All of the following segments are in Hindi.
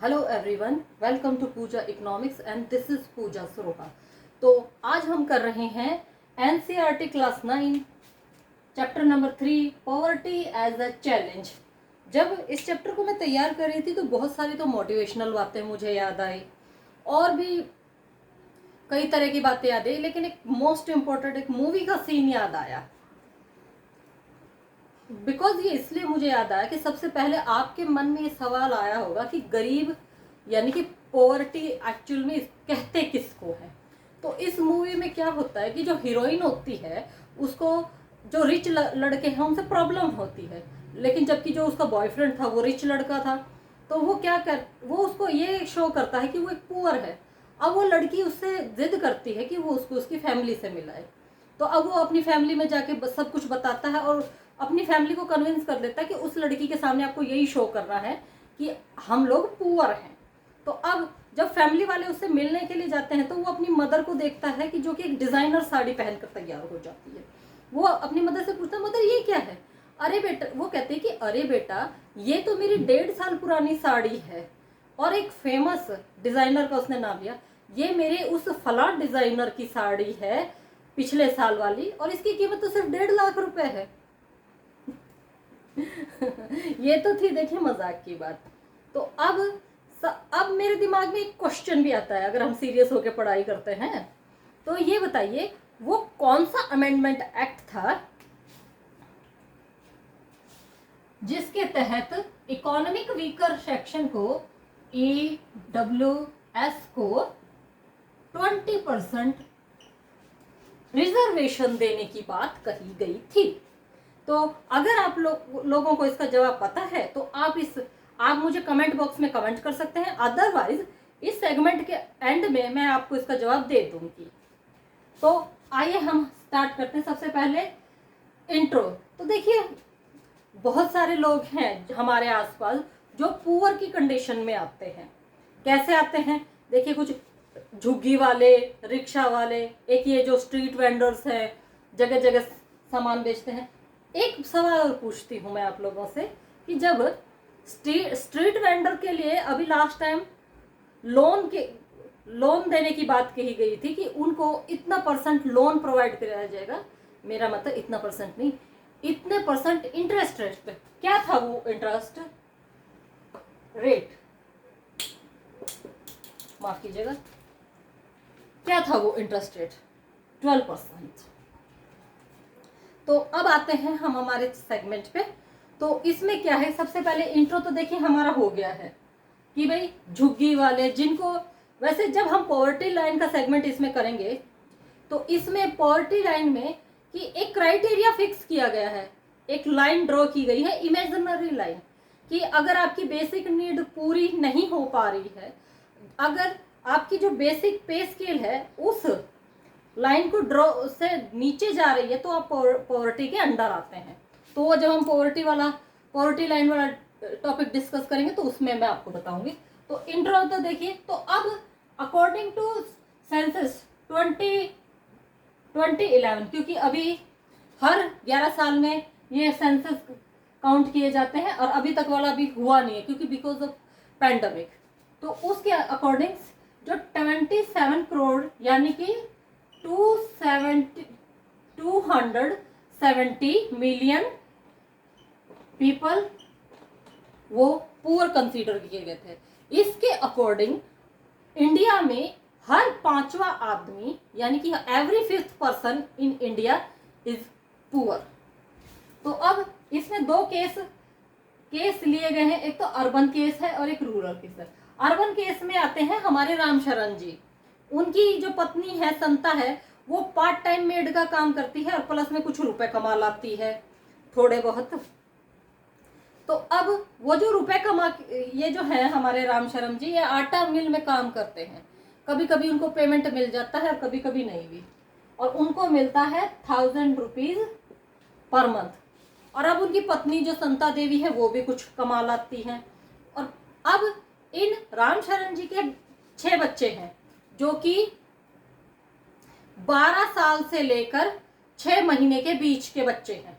Hello everyone, welcome to Pooja economics and this is Pooja Saroha. तो आज हम कर रहे हैं NCERT class 9 chapter number 3 poverty as a challenge. जब इस चैप्टर को मैं तैयार कर रही थी तो बहुत सारी तो मोटिवेशनल बातें मुझे याद आई और भी कई तरह की बातें याद आई, लेकिन एक मोस्ट इम्पोर्टेंट एक मूवी का सीन याद आया। बिकॉज ये इसलिए मुझे याद आया कि सबसे पहले आपके मन में ये सवाल आया होगा कि गरीब यानी कि पॉवर्टी एक्चुअल में कहते किसको है। तो इस मूवी में क्या होता है कि जो हीरोइन होती है उसको जो रिच लड़के हैं उनसे प्रॉब्लम होती है, लेकिन जबकि जो उसका बॉयफ्रेंड था वो रिच लड़का था। तो वो उसको ये शो करता है कि वो एक पुअर है। अब वो लड़की उससे जिद करती है कि वो उसको उसकी फैमिली से मिलाए। तो अब वो अपनी फैमिली में जाके सब कुछ बताता है और अपनी फैमिली को कन्विंस कर लेता है कि उस लड़की के सामने आपको यही शो करना है कि हम लोग पुअर हैं। तो अब जब फैमिली वाले उससे मिलने के लिए जाते हैं तो वो अपनी मदर को देखता है कि जो कि एक डिजाइनर साड़ी पहनकर तैयार हो जाती है। वो अपनी मदर से पूछता है, मदर ये क्या है? अरे बेटा, वो कहते हैं कि अरे बेटा ये तो मेरी 1.5 साल पुरानी साड़ी है और एक फेमस डिजाइनर का उसने नाम लिया, ये मेरे उस फला डिजाइनर की साड़ी है पिछले साल वाली और इसकी कीमत तो सिर्फ 1.5 लाख रुपए है। ये तो थी देखिए मजाक की बात। तो अब मेरे दिमाग में एक क्वेश्चन भी आता है, अगर हम सीरियस होकर पढ़ाई करते हैं तो ये बताइए वो कौन सा अमेंडमेंट एक्ट था जिसके तहत इकोनॉमिक वीकर सेक्शन को EWS को 20% रिजर्वेशन देने की बात कही गई थी। तो अगर आप लोगों को इसका जवाब पता है तो आप मुझे कमेंट बॉक्स में कमेंट कर सकते हैं, अदरवाइज इस सेगमेंट के एंड में मैं आपको इसका जवाब दे दूंगी। तो आइए हम स्टार्ट करते हैं। सबसे पहले इंट्रो। तो देखिए बहुत सारे लोग हैं हमारे आसपास जो पुअर की कंडीशन में आते हैं। कैसे आते हैं? देखिए कुछ झुग्गी वाले, रिक्शा वाले, एक ये जो स्ट्रीट वेंडर्स हैं जगह जगह सामान बेचते हैं। एक सवाल और पूछती हूँ मैं आप लोगों से कि जब स्ट्रीट वेंडर के लिए अभी लास्ट टाइम लोन देने की बात कही गई थी कि उनको इतना % लोन प्रोवाइड कराया जाएगा, मेरा मतलब इतना % नहीं, इतने % इंटरेस्ट रेट पे। क्या था वो इंटरेस्ट रेट? माफ कीजिएगा, क्या था वो इंटरेस्ट रेट? 12%। तो अब आते हैं हम हमारे सेगमेंट पे। तो इसमें क्या है, सबसे पहले इंट्रो तो देखिए हमारा हो गया है कि भाई झुग्गी वाले जिनको, वैसे जब हम पॉवर्टी लाइन का सेगमेंट इसमें करेंगे तो इसमें पॉवर्टी लाइन में कि एक क्राइटेरिया फिक्स किया गया है, एक लाइन ड्रॉ की गई है, इमेजिनरी लाइन, कि अगर आपकी बेसिक नीड पूरी नहीं हो पा रही है, अगर आपकी जो बेसिक पे स्केल है उस लाइन को ड्रॉ से नीचे जा रही है तो आप पॉवर्टी के अंडर आते हैं। तो जब हम पॉवर्टी लाइन वाला टॉपिक डिस्कस करेंगे तो उसमें मैं आपको बताऊंगी। तो इंट्रो तो देखिए, तो अब अकॉर्डिंग टू सेंसस 2011, क्योंकि अभी हर 11 साल में ये सेंसस काउंट किए जाते हैं और अभी तक वाला अभी हुआ नहीं है क्योंकि बिकॉज ऑफ पैंडमिक। तो उसके अकॉर्डिंग जो 27 करोड़ यानी कि 270 मिलियन पीपल वो पुअर कंसीडर किए गए थे। इसके अकॉर्डिंग इंडिया में हर 5वां आदमी यानी कि every 5th person in India is poor. तो अब इसमें 2 केस लिए गए हैं, एक तो अर्बन केस है और एक रूरल केस है। अर्बन केस में आते हैं हमारे राम शरण जी। उनकी जो पत्नी है संता है वो पार्ट टाइम मेड का काम करती है और प्लस में कुछ रुपए कमा लाती है थोड़े बहुत। तो अब वो जो रुपए ये जो है हमारे राम शरण जी, ये आटा मिल में काम करते हैं। कभी कभी उनको पेमेंट मिल जाता है और कभी कभी नहीं भी, और उनको मिलता है 1000 रुपीज पर मंथ। और अब उनकी पत्नी जो संता देवी है वो भी कुछ कमा लाती हैं। और अब इन राम शरण जी के 6 बच्चे हैं जो कि 12 साल से लेकर 6 महीने के बीच के बच्चे हैं,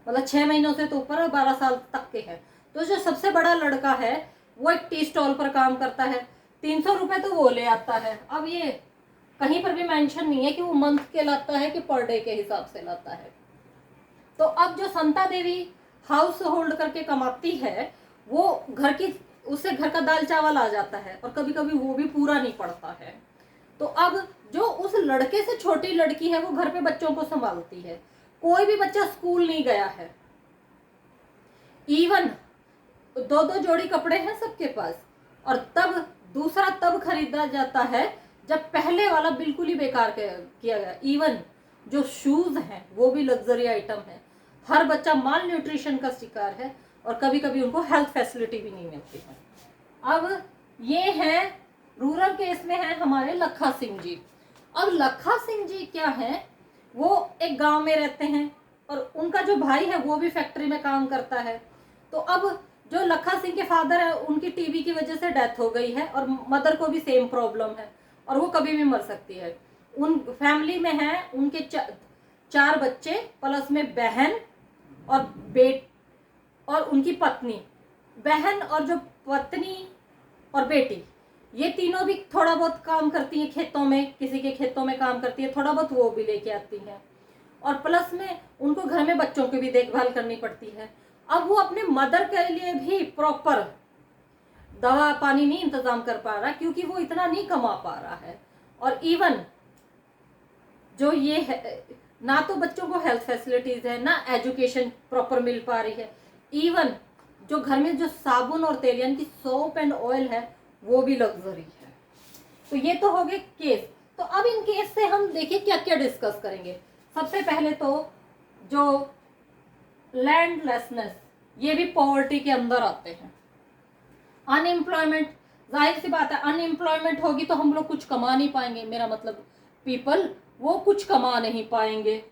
मतलब 6 महीनों से तो ऊपर और 12 साल तक के हैं। तो जो सबसे बड़ा लड़का है वो एक टी स्टॉल पर काम करता है, 300 रुपये तो वो ले आता है। अब ये कहीं पर भी मेंशन नहीं है कि वो मंथ के लाता है कि पर डे के हिसाब से लाता है। तो अब जो संता देवी हाउस होल्ड करके कमाती है, वो घर की, उससे घर का दाल चावल आ जाता है और कभी कभी वो भी पूरा नहीं पड़ता है। तो अब जो उस लड़के से छोटी लड़की है वो घर पे बच्चों को संभालती है। कोई भी बच्चा स्कूल नहीं गया है, इवन 2-2 जोड़ी कपड़े हैं सबके पास, और तब दूसरा तब खरीदा जाता है जब पहले वाला बिल्कुल ही बेकार किया गया। इवन जो शूज हैं वो भी लग्जरी आइटम है। हर बच्चा माल न्यूट्रिशन का शिकार है और कभी कभी उनको हेल्थ फैसिलिटी भी नहीं मिलती है। अब ये है रूरल केस में है हमारे लखा सिंह जी। अब लखा सिंह जी क्या है, वो एक गांव में रहते हैं और उनका जो भाई है वो भी फैक्ट्री में काम करता है। तो अब जो लखा सिंह के फादर है उनकी टीबी की वजह से डेथ हो गई है और मदर को भी सेम प्रॉब्लम है और वो कभी भी मर सकती है। उन फैमिली में है उनके 4 बच्चे प्लस में बहन और और उनकी पत्नी। बहन और जो पत्नी और बेटी, ये तीनों भी थोड़ा बहुत काम करती हैं खेतों में, किसी के खेतों में काम करती है, थोड़ा बहुत वो भी लेके आती हैं और प्लस में उनको घर में बच्चों की भी देखभाल करनी पड़ती है। अब वो अपने मदर के लिए भी प्रॉपर दवा पानी नहीं इंतजाम कर पा रहा क्योंकि वो इतना नहीं कमा पा रहा है। और इवन जो ये है, ना तो बच्चों को हेल्थ फैसिलिटीज है, ना एजुकेशन प्रॉपर मिल पा रही है। इवन जो घर में जो साबुन और तेल यानी कि सोप एंड ऑयल है वो भी लग्जरी है। तो ये तो हो गए केस। तो अब इन केस से हम देखिए क्या क्या डिस्कस करेंगे। सबसे पहले तो जो लैंडलेसनेस, ये भी पॉवर्टी के अंदर आते हैं। अनएम्प्लॉयमेंट, जाहिर सी बात है अनएम्प्लॉयमेंट होगी तो हम लोग कुछ कमा नहीं पाएंगे, मेरा मतलब पीपल वो कुछ कमा नहीं पाएंगे।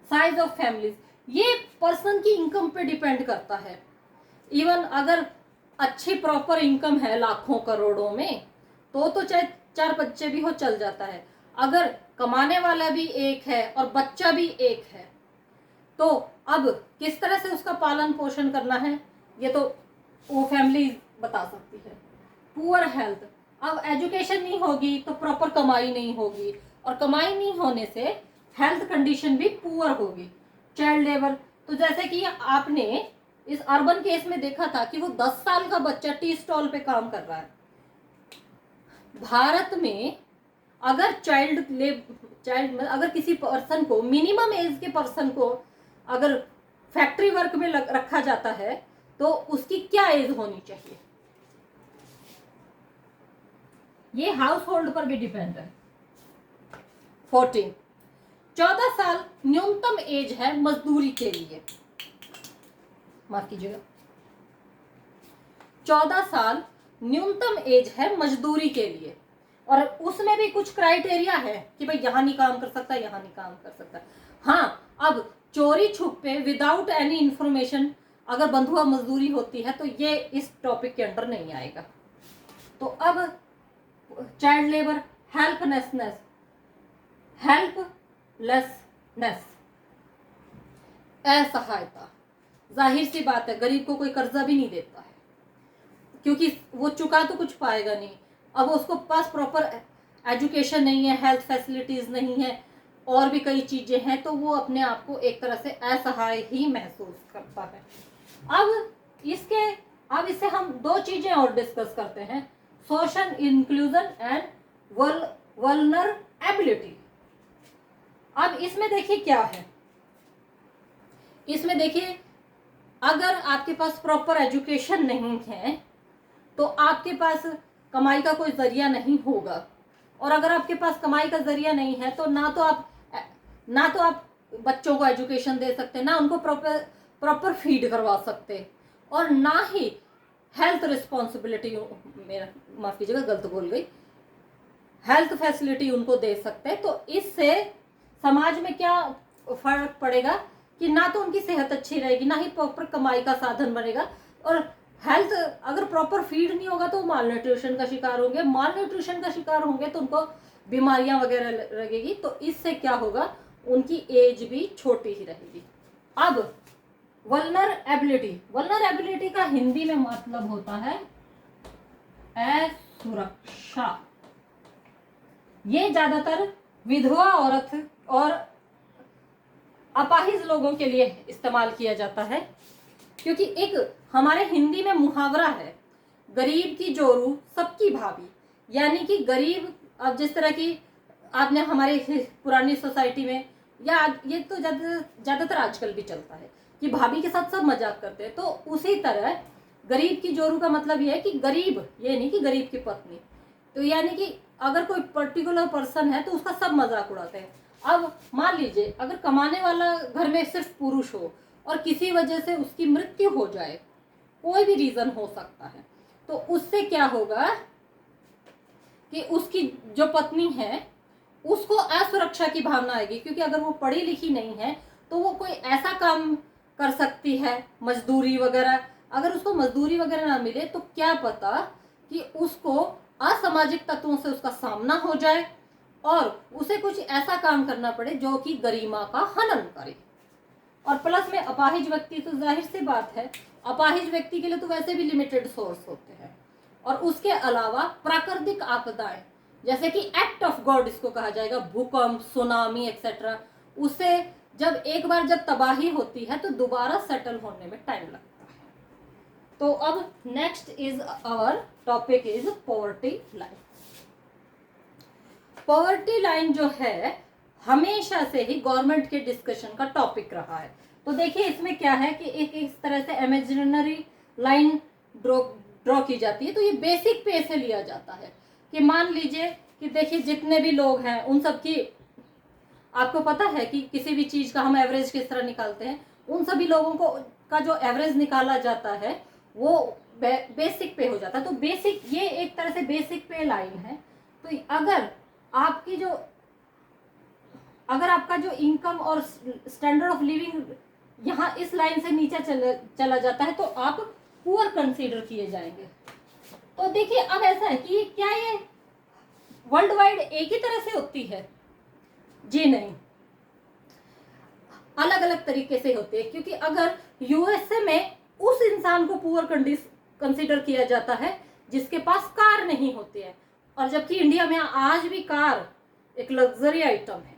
साइज ऑफ फैमिलीज, ये पर्सन की इनकम पे डिपेंड करता है। इवन अगर अच्छी प्रॉपर इनकम है लाखों करोड़ों में तो चाहे 4 बच्चे भी हो चल जाता है। अगर कमाने वाला भी एक है और बच्चा भी एक है तो अब किस तरह से उसका पालन पोषण करना है ये तो वो फैमिली बता सकती है। पुअर हेल्थ, अब एजुकेशन नहीं होगी तो प्रॉपर कमाई नहीं होगी और कमाई नहीं होने से हेल्थ कंडीशन भी पुअर होगी। चाइल्ड लेबर, तो जैसे कि आपने इस अर्बन केस में देखा था कि वो 10 साल का बच्चा टी स्टॉल पे काम कर रहा है। भारत में अगर अगर किसी पर्सन को, मिनिमम एज के पर्सन को अगर फैक्ट्री वर्क में रखा जाता है तो उसकी क्या एज होनी चाहिए, ये हाउस होल्ड पर भी डिपेंड है। 14 साल न्यूनतम एज है मजदूरी के लिए, माफ कीजिएगा, 14 साल न्यूनतम एज है मजदूरी के लिए। और उसमें भी कुछ क्राइटेरिया है कि भाई यहाँ नहीं काम कर सकता, यहाँ नहीं काम कर सकता। हाँ, अब चोरी छुपे विदाउट एनी इंफॉर्मेशन अगर बंधुआ मजदूरी होती है तो ये इस टॉपिक के अंडर नहीं आएगा। तो अब चाइल्ड लेबर, हेल्पलेसनेस, असहायता, जाहिर सी बात है गरीब को कोई कर्जा भी नहीं देता है क्योंकि वो चुका तो कुछ पाएगा नहीं। अब उसको पास प्रॉपर एजुकेशन नहीं है, हेल्थ फैसिलिटीज नहीं है और भी कई चीजें हैं तो वो अपने आप को एक तरह से असहाय ही महसूस करता है। अब इससे हम 2 चीजें और डिस्कस करते हैं, सोशल इंक्लूजन एंड वल्नरेबिलिटी। अब इसमें देखिए क्या है, इसमें देखिए अगर आपके पास प्रॉपर एजुकेशन नहीं है तो आपके पास कमाई का कोई जरिया नहीं होगा और अगर आपके पास कमाई का जरिया नहीं है तो ना तो आप बच्चों को एजुकेशन दे सकते, ना उनको प्रॉपर फीड करवा सकते और ना ही हेल्थ रिस्पॉन्सिबिलिटी, मेरा माफ कीजिएगा गलत बोल गई, हेल्थ फैसिलिटी उनको दे सकते। तो इससे समाज में क्या फर्क पड़ेगा कि ना तो उनकी सेहत अच्छी रहेगी, ना ही प्रॉपर कमाई का साधन बनेगा और हेल्थ अगर प्रॉपर फीड नहीं होगा तो माल न्यूट्रिशन का शिकार होंगे, माल न्यूट्रिशन का शिकार होंगे तो उनको बीमारियां वगैरह लगेगी। तो इससे क्या होगा, उनकी एज भी छोटी ही रहेगी। अब वल्नरेबिलिटी का हिंदी में मतलब होता है असुरक्षा, ये ज्यादातर विधवा औरत और अपाहिज लोगों के लिए इस्तेमाल किया जाता है, क्योंकि एक हमारे हिंदी में मुहावरा है, गरीब की जोरू सबकी भाभी, यानी कि गरीब, अब जिस तरह की आपने हमारे पुरानी सोसाइटी में, या ये तो ज्यादातर आजकल भी चलता है कि भाभी के साथ सब मजाक करते हैं, तो उसी तरह गरीब की जोरू का मतलब ये है कि गरीब, ये नहीं कि गरीब की पत्नी, तो यानी कि अगर कोई पर्टिकुलर पर्सन है तो उसका सब मजाक उड़ाते हैं। अब मान लीजिए अगर कमाने वाला घर में सिर्फ पुरुष हो और किसी वजह से उसकी मृत्यु हो जाए, कोई भी रीजन हो सकता है, तो उससे क्या होगा कि उसकी जो पत्नी है उसको असुरक्षा की भावना आएगी, क्योंकि अगर वो पढ़ी लिखी नहीं है तो वो कोई ऐसा काम कर सकती है, मजदूरी वगैरह, अगर उसको मजदूरी वगैरह ना मिले तो क्या पता कि उसको असामाजिक तत्वों से उसका सामना हो जाए और उसे कुछ ऐसा काम करना पड़े जो कि गरिमा का हनन करे। और प्लस में अपाहिज व्यक्ति, तो जाहिर सी बात है अपाहिज व्यक्ति के लिए तो वैसे भी लिमिटेड सोर्स होते हैं, और उसके अलावा प्राकृतिक आपदाएं जैसे कि एक्ट ऑफ गॉड इसको कहा जाएगा, भूकंप, सुनामी एक्सेट्रा, उसे जब तबाही होती है तो दोबारा सेटल होने में टाइम लगता है। तो अब next is our topic is poverty line. Poverty line जो है हमेशा से ही गवर्नमेंट के डिस्कशन का टॉपिक रहा है। तो देखिए इसमें क्या है कि एक इस तरह से इमेजिनरी लाइन ड्रॉ की जाती है। तो ये बेसिक पे से लिया जाता है कि मान लीजिए कि देखिए जितने भी लोग हैं उन सब की, आपको पता है कि किसी भी चीज का हम एवरेज किस तरह निकालते हैं, उन सभी लोगों को का जो एवरेज निकाला जाता है वो बेसिक पे हो जाता है। तो बेसिक, ये एक तरह से बेसिक पे लाइन है। तो अगर आपका जो इनकम और स्टैंडर्ड ऑफ लिविंग यहाँ इस लाइन से नीचे चला जाता है तो आप पुअर कंसीडर किए जाएंगे। तो देखिए अब ऐसा है कि क्या ये वर्ल्ड वाइड एक ही तरह से होती है? जी नहीं, अलग अलग तरीके से होती है, क्योंकि अगर यूएसए में उस इंसान को पुअर कंसीडर किया जाता है जिसके पास कार नहीं होती है, और जबकि इंडिया में आज भी कार एक लग्जरी आइटम है।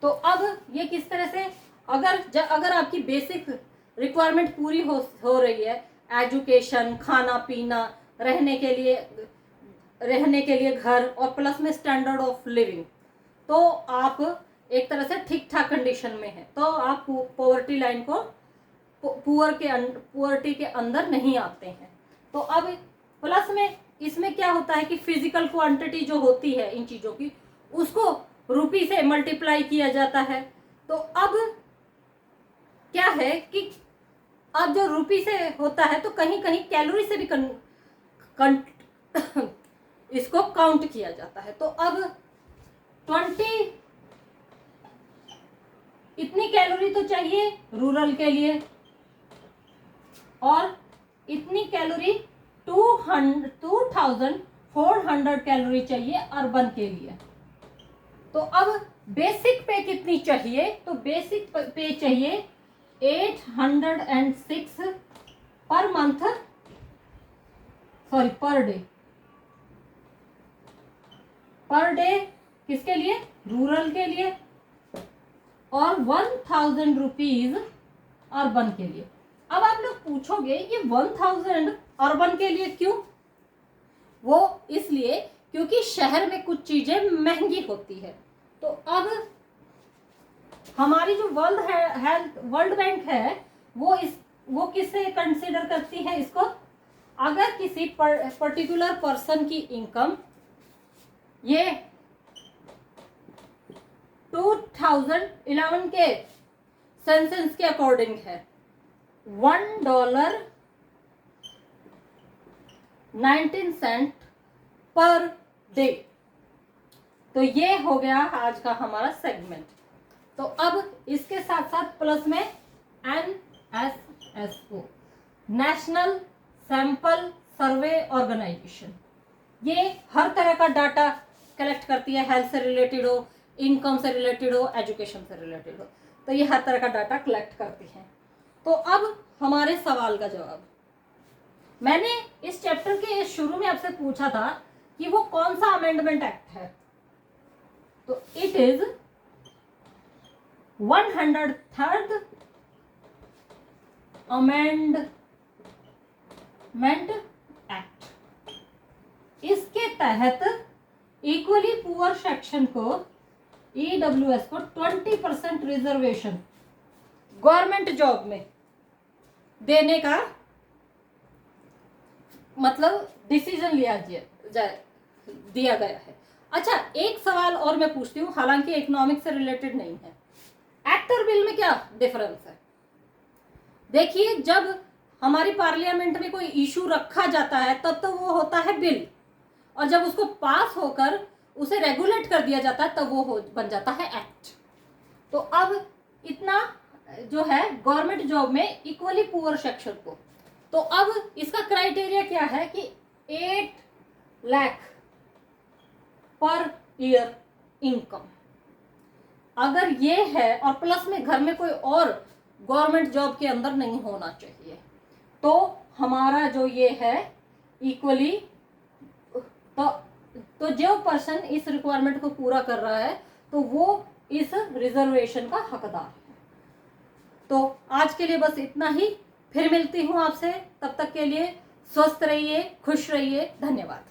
तो अब ये किस तरह से, अगर आपकी बेसिक रिक्वायरमेंट पूरी हो रही है, एजुकेशन, खाना पीना, रहने के लिए घर और प्लस में स्टैंडर्ड ऑफ लिविंग, तो आप एक तरह से ठीक ठाक कंडीशन में है, तो आप पॉवर्टी लाइन को पुअर्टी के अंदर नहीं आते हैं। तो अब प्लस में इसमें क्या होता है कि फिजिकल क्वांटिटी जो होती है इन चीजों की, उसको रुपी से मल्टीप्लाई किया जाता है। तो अब क्या है कि अब जो रुपी से होता है तो कहीं कहीं कैलोरी से भी इसको काउंट किया जाता है। तो अब 20 इतनी कैलोरी तो चाहिए रूरल के लिए, और इतनी कैलोरी 2400 कैलोरी चाहिए अर्बन के लिए। तो अब बेसिक पे कितनी चाहिए? तो बेसिक पे चाहिए 806 per month, sorry per day किसके लिए? रूरल के लिए, और 1000 रुपीज अर्बन के लिए। अब आप लोग पूछोगे ये 1000 अर्बन के लिए क्यों? वो इसलिए क्योंकि शहर में कुछ चीजें महंगी होती है। तो अब हमारी जो वर्ल्ड बैंक है वो किससे कंसीडर करती है इसको? अगर किसी पर्टिकुलर पर्सन की इनकम ये 2011 के सेंसस के अकॉर्डिंग है $1.19 पर डे। तो ये हो गया आज का हमारा सेगमेंट। तो अब इसके साथ साथ प्लस में NSSO, national sample survey organisation, ये हर तरह का डाटा कलेक्ट करती है, हेल्थ से रिलेटेड हो, इनकम से रिलेटेड हो, एजुकेशन से रिलेटेड हो, तो ये हर तरह का डाटा कलेक्ट करती है। तो अब हमारे सवाल का जवाब, मैंने इस चैप्टर के शुरू में आपसे पूछा था कि वो कौन सा अमेंडमेंट एक्ट है, तो it is 103rd amendment act. इसके तहत इक्वली पुअर सेक्शन को, ईडब्ल्यूएस को 20% रिजर्वेशन गवर्नमेंट जॉब में देने का मतलब डिसीजन दिया गया है। अच्छा, एक सवाल और मैं पूछती हूँ, हालांकि इकोनॉमिक से रिलेटेड नहीं है। एक्ट और बिल में क्या डिफरेंस है? देखिए, जब हमारी पार्लियामेंट में कोई इशू रखा जाता है तब तो वो होता है बिल, और जब उसको पास होकर उसे रेगुलेट कर दिया जाता है तब वो बन जाता है एक्ट। तो अब इतना जो है गवर्नमेंट जॉब में इक्वली पुअर सेक्शन को, तो अब इसका क्राइटेरिया क्या है कि 8 लाख पर ईयर इनकम अगर ये है, और प्लस में घर में कोई और गवर्नमेंट जॉब के अंदर नहीं होना चाहिए, तो हमारा जो ये है इक्वली, तो जो पर्सन इस रिक्वायरमेंट को पूरा कर रहा है तो वो इस रिजर्वेशन का हकदार है। तो आज के लिए बस इतना ही, फिर मिलती हूँ आपसे, तब तक के लिए स्वस्थ रहिए, खुश रहिए, धन्यवाद।